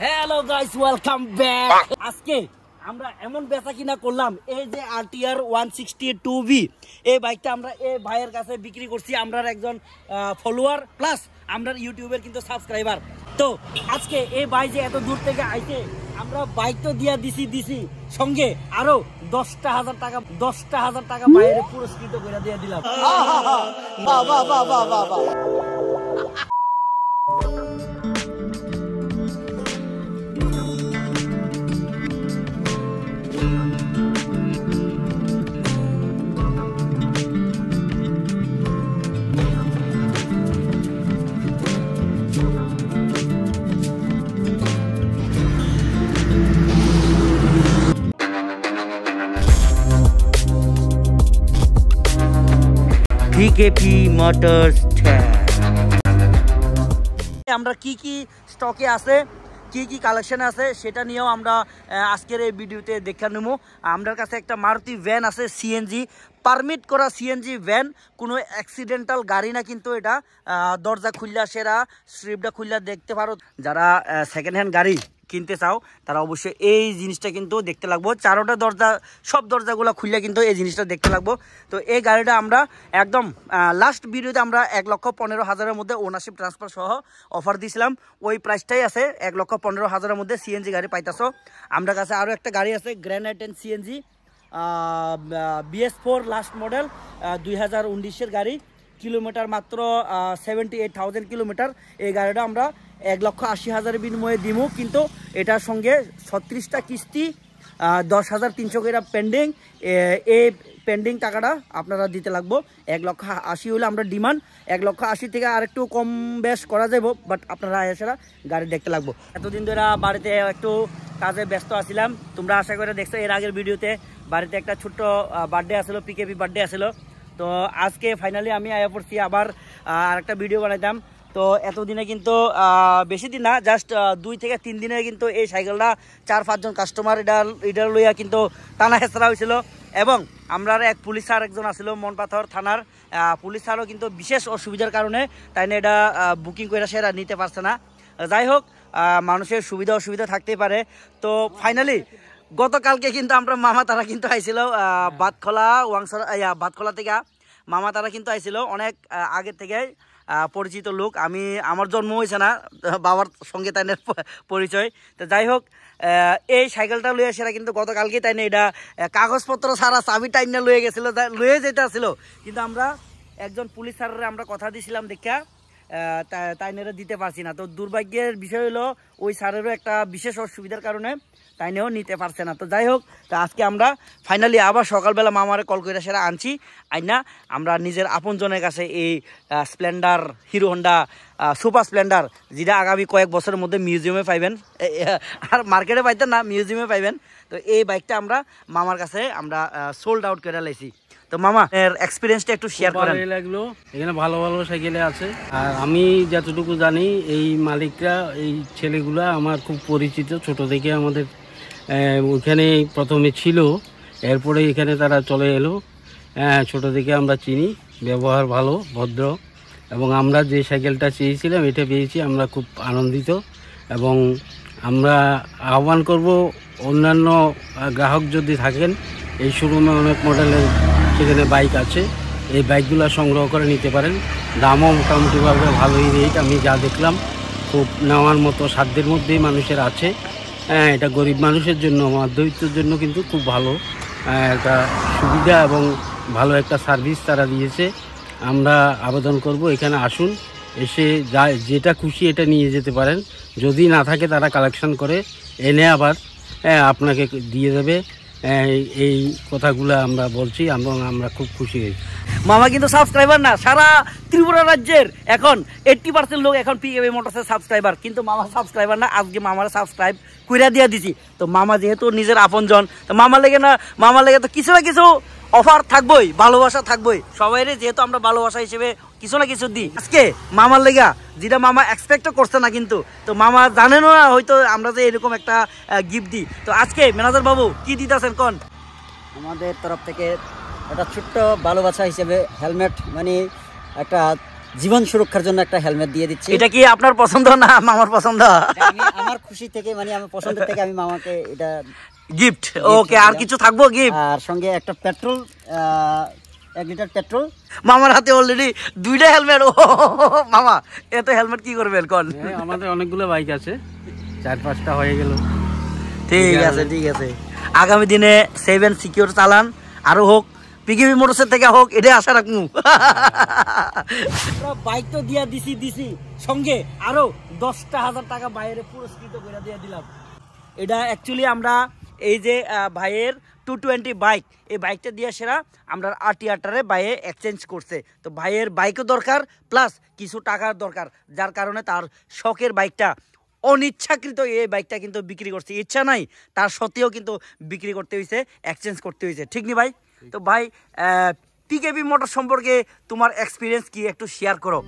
Hello guys, welcome back. আজকে আমরা এমন বেচা কিনা করলাম, এই যে RTR 162V এই বাইকটা আমরা এই ভাইয়ের কাছে বিক্রি করছি। আমরা একজন ফলোয়ার প্লাস আমরা ইউটিউবের কিন্তু সাবস্ক্রাইবার। তো আজকে এই ভাই যে এত দূর থেকে আইছে, আমরা বাইক তো দিয়া দিছি সঙ্গে আরো 10,000 টাকা বাইরে পুরস্কৃত করে দিয়ে দিলাম। বাহ বাহ বাহ বাহ বাহ বাহ। DKP motors. আমরা কি স্টকে আছে, কি কালেকশন আছে সেটা নিয়েও আমরা আজকের এই ভিডিওতে দেখে নেব। আমাদের কাছে একটা মারুতি ভ্যান আছে, সিএনজি পারমিট করা সিএনজি ভ্যান, কোনো অ্যাক্সিডেন্টাল গাড়ি না কিন্তু এটা। দরজা খুললা সেরা, স্ট্রিপটা খুললা দেখতে পারো। যারা সেকেন্ড হ্যান্ড গাড়ি কিনতে চাও তারা অবশ্যই এই জিনিসটা কিন্তু দেখতে লাগবো। চারোটা দরজা, সব দরজাগুলো খুললে কিন্তু এই জিনিসটা দেখতে লাগবো। তো এই গাড়িটা আমরা একদম লাস্ট ভিডিওতে আমরা 1,15,000-এর মধ্যে ওনারশিপ ট্রান্সফার সহ অফার দিয়েছিলাম। ওই প্রাইসটাই আছে, 1,15,000-এর মধ্যে সিএনজি গাড়ি পাইতেছো। আমরা কাছে আরও একটা গাড়ি আছে, granite and CNG BS4 last model, 2019-এর গাড়ি, কিলোমিটার মাত্র 78,000 কিলোমিটার। এই গাড়িটা আমরা 1,80,000 বিনিময়ে দিব, কিন্তু এটার সঙ্গে 36টা কিস্তি, 10,300 করে পেন্ডিং। এই পেন্ডিং টাকাটা আপনারা দিতে লাগবো। 1,80,000 হলে আমরা ডিমান্ড 1,80,000 থেকে আরেকটু কম বেশ করা যাব, বাট আপনারা এছাড়া গাড়ি দেখতে লাগবো। এতদিন ধরে বাড়িতে একটু কাজে ব্যস্ত আছিলাম, তোমরা আশা করে দেখছো এর আগের ভিডিওতে বাড়িতে একটা ছোট্ট বার্থডে আসলো, পিকেপি বার্থডে আসলো। তো আজকে ফাইনালি আমি আয়া পড়ছি, আবার আরেকটা ভিডিও বানাইতাম। তো এতদিনে কিন্তু বেশি দিন না, জাস্ট 2 থেকে 3 দিনে কিন্তু এই সাইকেলটা 4-5 জন কাস্টমার এটা লইয়া কিন্তু টানা হেঁচড়া হয়েছিল। এবং আমরা এক পুলিশ স্যার একজন আসছিল মনপাথর থানার পুলিশ স্যারও কিন্তু বিশেষ অসুবিধার কারণে তাই না এটা বুকিং করে সেরা নিতে পারছে না। যাই হোক, মানুষের সুবিধা অসুবিধা থাকতেই পারে। তো ফাইনালি গতকালকে কিন্তু আমরা মামা তারা কিন্তু আইছিল বাতখোলা থেকে। মামা তারা কিন্তু আইছিল অনেক আগের থেকে পরিচিত লোক। আমার জন্ম হয়েছে না, বাবার সঙ্গে তাই পরিচয়। তো যাই হোক, এই সাইকেলটা লইয়া সেটা কিন্তু গতকালকে তাই না এটা কাগজপত্র ছাড়া চাবি টাইনা লয়ে গেছিল, লয়ে যেতে আসছিল। কিন্তু আমরা একজন পুলিশ স্যারের আমরা কথা দিয়েছিলাম দেখা তাইনেরা দিতে পারছি না। তো দুর্ভাগ্যের বিষয় হলো ওই স্যারেরও একটা বিশেষ অসুবিধার কারণে তাইনেও নিতে পারছে না। তো যাই হোক, তো আজকে আমরা ফাইনালি আবার সকালবেলা মামারে কল করে সেটা আনছি। আইনা আমরা নিজের আপনজনের কাছে এই Splendor, hero Honda super Splendor, যেটা আগামী কয়েক বছরের মধ্যে মিউজিয়ামে পাইবেন, আর মার্কেটে পাইতেন না, মিউজিয়ামে পাইবেন। তো এই বাইকটা আমরা মামার কাছে আমরা সোল্ড আউট করে লাইছি। তো মামা এর এক্সপিরিয়েন্সটা একটু শেয়ার করেন। ভালো লাগলো, এখানে ভালো ভালো সাইকেল আছে। আর আমি যতটুকু জানি এই মালিকরা, এই ছেলেগুলা আমার খুব পরিচিত। ছোট থেকে আমাদের ওইখানে প্রথমে ছিল, এরপরে এখানে তারা চলে এলো। ছোট থেকে আমরা চিনি, ব্যবহার ভালো, ভদ্র। এবং আমরা যে সাইকেলটা চেয়েছিলাম এটা পেয়েছি, আমরা খুব আনন্দিত। এবং আমরা আহ্বান করব অন্যান্য গ্রাহক যদি থাকেন, এই শোরুমে অনেক মডেলের সেখানে বাইক আছে, এই বাইকগুলো সংগ্রহ করে নিতে পারেন। দামও মোটামুটিভাবে ভালোই রেট, আমি যা দেখলাম খুব নেওয়ার মতো সাধ্যের মধ্যেই মানুষের আছে। এটা গরিব মানুষের জন্য, মধ্যবিত্তের জন্য কিন্তু খুব ভালো একটা সুবিধা এবং ভালো একটা সার্ভিস তারা দিয়েছে। আমরা আবেদন করব এখানে আসুন, এসে যেটা খুশি এটা নিয়ে যেতে পারেন। যদি না থাকে তারা কালেকশন করে এনে আবার আপনাকে দিয়ে দেবে। এই কথাগুলো আমরা বলছি এবং আমরা খুব খুশি হয়েছি। মামা কিন্তু সাবস্ক্রাইবার না, সারা ত্রিপুরা রাজ্যের এখন 80% লোক এখন পিকেপি মোটরসের সাবস্ক্রাইবার, কিন্তু মামা সাবস্ক্রাইবার না। আজকে মামার সাবস্ক্রাইব কইরা দিয়া দিছি। তো মামা যেহেতু নিজের আপনজন, তো মামার লেগে তো কিছু না কিছু অফার থাকবই, ভালোবাসা থাকবই সবাইরে, যেহেতু আমরা ভালোবাসা হিসেবে কিছু না কিছু দিই। আজকে মামার লেগা যেটা মামা এক্সপেক্টও করছে না, কিন্তু তো মামা জানেনও না হয়তো আমরা যে এরকম একটা গিফট দিই। তো আজকে ম্যানেজার বাবু কি দিতেছেন কোন? আমাদের তরফ থেকে একটা ছোট্ট ভালোবাসা হিসেবে হেলমেট, মানে একটা জীবন সুরক্ষার জন্য একটা হেলমেট দিয়ে দিচ্ছি। এটা কি আপনার পছন্দ না মামার পছন্দ? আমার খুশি থেকে মানে আমার পছন্দের থেকে আমি মামাকে এটা গিফট। ওকে, আর কিছু থাকবো গিফট? আর সঙ্গে একটা পেট্রোল 1 লিটার পেট্রোল। মামার হাতে অলরেডি 2টা হেলমেট। ও মামা, এত হেলমেট কি করবেন কোন? আমাদের অনেকগুলো বাইক আছে, 4-5টা হয়ে গেল। ঠিক আছে, ঠিক আছে। আগামী দিনে 7 সিকিউর চালান আরো হোক, পিকেবি মোটরসের থেকে হোক, এটা আশা রাখবো। বাইক তো দিয়া দিছি সঙ্গে আরো 10,000 টাকা বাইরে পুরস্কৃত করে দিয়ে দিলাম। এটা অ্যাকচুয়ালি আমরা এই যে ভাইয়ের 220 বাইক, এই বাইকটা দিয়ে সেরা আমরা আরটিআরটারে বাইরে এক্সচেঞ্জ করছে। তো ভাইয়ের বাইকও দরকার প্লাস কিছু টাকার দরকার, যার কারণে তার শখের বাইকটা অনিচ্ছাকৃত এই বাইকটা কিন্তু বিক্রি করছে। ইচ্ছা নাই তার সত্ত্বেও কিন্তু বিক্রি করতে হয়েছে, এক্সচেঞ্জ করতে হয়েছে। ঠিক নি ভাই? তো ভাই, পিকেবি মোটর সম্পর্কে তোমার এক্সপিরিয়েন্স কি একটু শেয়ার করো।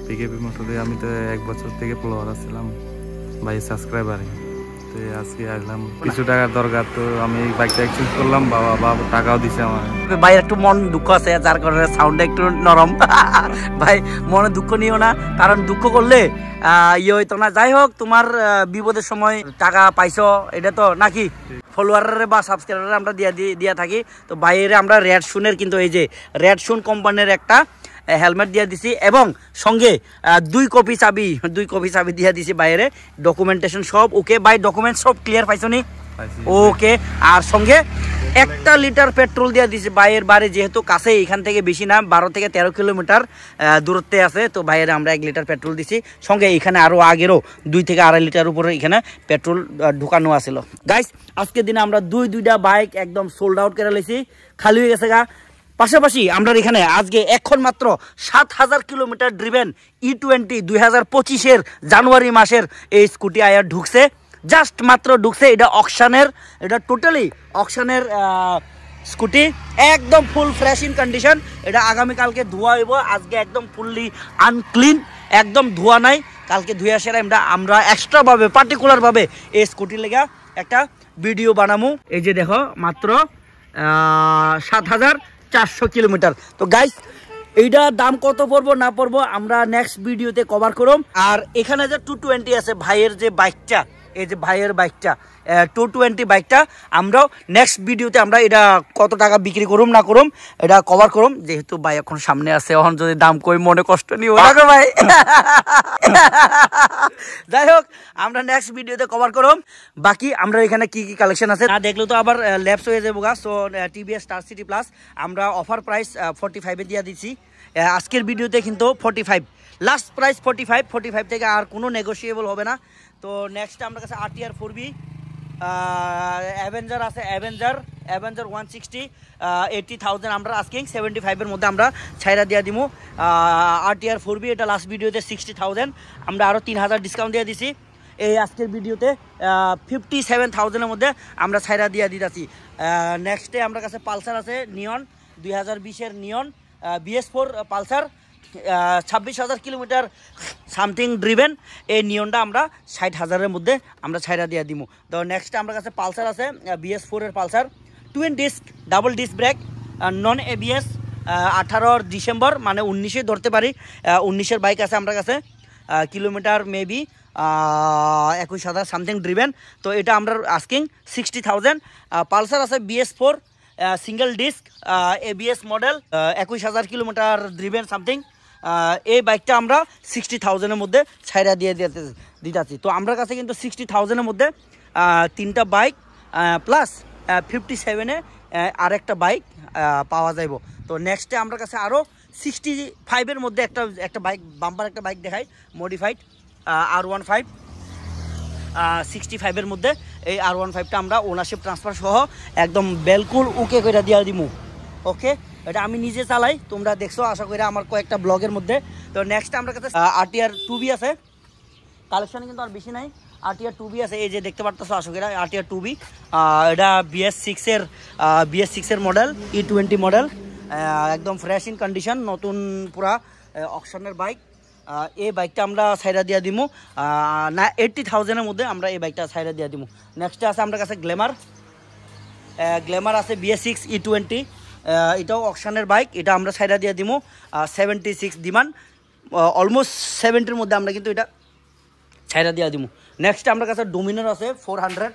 পিকেবি মোটরে আমি তো 1 বছর থেকে ফলোয়ার ছিলাম ভাই, সাবস্ক্রাইবার। তো আজকে আসলাম, কিছু টাকার দরকার, তো আমি বাইকটা এক্সচেঞ্জ করলাম। বাবা টাকাও দিছে আমার। ভাই একটু মন দুঃখ আছে, যার কারণে সাউন্ডটা একটু নরম। ভাই মনে দুঃখ নিও না, কারণ দুঃখ করলে ইয়ে হইতো না। যাই হোক, তোমার বিপদের সময় টাকা পাইছো, এটা তো নাকি ফলোয়ারে বা সাবস্ক্রাইবারে আমরা দিয়া থাকি। তো বাইরে আমরা রেড শুনের কিন্তু এই যে রেড শুন কোম্পানির একটা হেলমেট দিয়ে দিছি এবং সঙ্গে 2 কপি চাবি দিয়ে দিছি বাইরে। ডকুমেন্টেশন সব ওকে ভাই, ডকুমেন্ট সব ক্লিয়ার পাইছো নি? ওকে। আর সঙ্গে 1 লিটার পেট্রোল দিয়ে দিছি ভাইয়ের বাড়ি, যেহেতু কাছে, এখান থেকে বেশি না, 12 থেকে 13 কিলোমিটার দূরত্বে আছে। তো বাইরে আমরা 1 লিটার পেট্রোল দিছি, সঙ্গে এখানে আরও আগেরও 2 থেকে 2.5 লিটার উপরে এখানে পেট্রোল ঢুকানো আছিল। গাইস, আজকের দিনে আমরা দুইটা বাইক একদম সোল্ড আউট করে লেছি, খালি হয়ে গেছে গা। পাশাপাশি আমরা এখানে আজকে এখন মাত্র 7,000 কিলোমিটার ড্রিভেন E20 2025-এর জানুয়ারি মাসের এই স্কুটি আয়ার ঢুকছে, জাস্ট মাত্র ঢুকছে। এটা অকশনের, এটা টোটালি অকশনের স্কুটি, একদম ফুল ফ্রেশ ইন কন্ডিশন। এটা আগামীকালকে ধোয়া হইব, আজকে একদম ফুললি আনক্লিন, একদম ধোয়া নাই। কালকে ধুয়ে আসার আমরা এক্সট্রাভাবে পার্টিকুলারভাবে এই স্কুটির লেগা একটা ভিডিও বানামু। এই যে দেখো, মাত্র 7,400 কিলোমিটার। তো গাইস, এইটা দাম কত পড়বো না পড়বো আমরা নেক্সট ভিডিওতে কভার করব। আর এখানে যে 220 আছে ভাইয়ের যে বাইকটা, এই যে ভাইয়ের বাইকটা 220 বাইকটা আমরাও নেক্সট ভিডিওতে আমরা এটা কত টাকা বিক্রি করুম না করুম এটা কভার করুম। যেহেতু ভাই এখন সামনে আছে, এখন যদি দাম কই মনে কষ্ট নিও না ভাই। যাই হোক, আমরা নেক্সট ভিডিওতে কভার করুম। বাকি আমরা এখানে কি কি কালেকশন আছে না দেখলেও তো আবার ল্যাপস হয়ে যাবো গা। So TVS star city plus আমরা অফার প্রাইস 45-এ দিয়ে দিচ্ছি আজকের ভিডিওতে, কিন্তু 45 লাস্ট প্রাইস 45 থেকে আর কোনো নেগোসিয়েবল হবে না। তো নেক্সট আমার কাছে RTR 4B, অ্যাভেঞ্জার আছে, অ্যাভেঞ্জার 160, 80,000 আমরা আজকে 75-এর মধ্যে আমরা ছাইরা দিয়ে দিব। RTR 4B এটা লাস্ট ভিডিওতে 60,000, আমরা আরও 3,000 ডিসকাউন্ট দিয়ে দিছি। এই আজকের ভিডিওতে 57,000-এর মধ্যে আমরা ছাইরা দিয়ে দিতেছি। নেক্সটে আমার কাছে পালসার আছে, নিয়ন 2020-এর নিয়ন BS4 Pulsar, 26,000 kilometre something driven. এই নিয়নটা আমরা 60,000-এর মধ্যে আমরা ছাইরা দিয়ে দিব। তো নেক্সট আমার কাছে পালসার আছে, BS4-এর Pulsar, twin disc, double disc brake, non ABS, 18 December মানে 19-এ ধরতে পারি। 19-এর বাইক আছে আমার কাছে, কিলোমিটার মেবি 21,000 সামথিং ড্রিভেন। তো এটা আমরা আস্কিং 60,000। পালসার আছে BS4 single disc ABS model, 21,000 kilometre driven something. এই বাইকটা আমরা 60,000-এর মধ্যে ছাইরা দিয়ে দিতেছি। তো আমরা কাছে কিন্তু 60,000-এর মধ্যে 3টা বাইক প্লাস 57-এ আরেকটা বাইক পাওয়া যাইব। তো নেক্সটে আমার কাছে আরও 65-এর মধ্যে একটা বাইক, বাম্পার একটা বাইক দেখাই, মডিফাইড R15 65-এর মধ্যে। এই R15টা আমরা ওনারশিপ ট্রান্সফার সহ একদম বেলকুল ওকে করে দিয়ে দিব। ওকে, এটা আমি নিজে চালাই, তোমরা দেখছো আশা করি আমার কয়েকটা ব্লগের মধ্যে। তো নেক্সট আমার কাছে RTR 2B আছে, কালেকশানে কিন্তু আর বেশি নাই। RTR 2B আছে, এই যে দেখতে পারতেছো আশা করি RTR 2B। এটা BS6-এর মডেল, E20 মডেল, একদম ফ্রেশ ইন কন্ডিশন, নতুন পুরা অকশনের বাইক। এই বাইকটা আমরা সাইডা দিয়ে দিব না 80,000-এর মধ্যে আমরা এই বাইকটা সাইডা দিয়ে দিব। নেক্সটে আছে আমার কাছে গ্ল্যামার আছে BS6 E20, এটাও অকশনের বাইক, এটা আমরা সাইডা দিয়ে দিব 76 ডিমান্ড, অলমোস্ট 70-র মধ্যে আমরা কিন্তু এটা ছাইরা দিয়ে দিব। নেক্সট আমার কাছে ডোমিনার আছে 400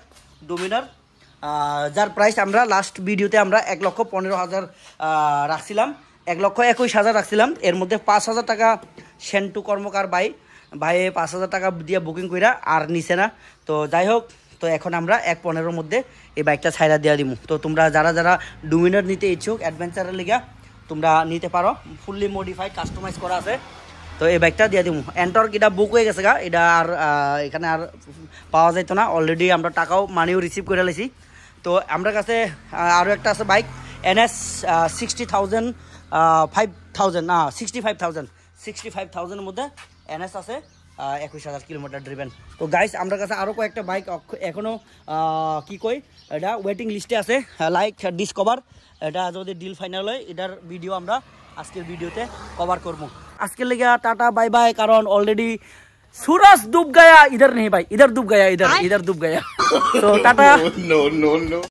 ডোমিনার, যার প্রাইস আমরা লাস্ট ভিডিওতে আমরা 1,15,000 রাখছিলাম, 1,21,000 রাখছিলাম। এর মধ্যে 5,000 টাকা সেন্টু কর্মকার ভাই 5,000 টাকা দিয়ে বুকিং কইরা আর নিছে না। তো যাই হোক, তো এখন আমরা 1,15,000-র মধ্যে এই বাইকটা ছাইরা দিয়ে দিব। তো তোমরা যারা যারা ডোমিনার নিতে ইচ্ছুক অ্যাডভেঞ্চারের লিগা তোমরা নিতে পারো, ফুললি মডিফাইড কাস্টমাইজ করা আছে। তো এই বাইকটা দিয়ে দিব। এন্টর্ক এটা বুক হয়ে গেছে গা, এটা আর এখানে আর পাওয়া যেত না, অলরেডি আমরা টাকাও মানিও রিসিভ করে লাইছি। তো আমরা কাছে আরও একটা আছে বাইক NS 60,000 5,000 না 65,000-এর মধ্যে NS আছে, 21,000 কিলোমিটার ড্রিভেন। তো গাইস আমরা কাছে আরও কয়েকটা বাইক এখনও কি কই এটা ওয়েটিং লিস্টে আছে, লাইক ডিসকভার। এটা যদি ডিল ফাইনাল হয় এটার ভিডিও আমরা আজকের ভিডিওতে কভার করবো। আজকের লেগে টাটা বাই বাই, কারণ অলরেডি सूरज डूब गया, इधर नहीं भाई, इधर डूब गया, इधर डूब गया। तो टाटा।